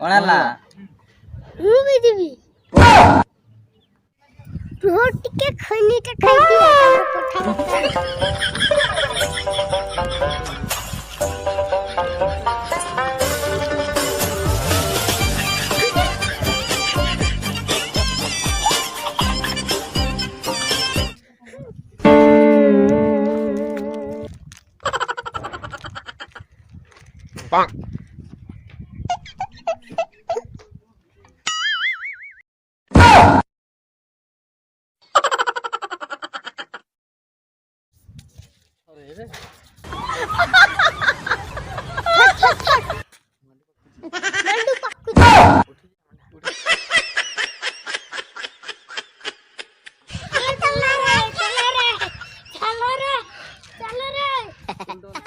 कोणाला ମୁଁ ବି ଯିବି ରୁହ ଟିକେ ଖଇନିଟା ଖାଇଦିଏ ତାପରେ Bonk. मंडू पाकू चलो रे चलो रे चलो रे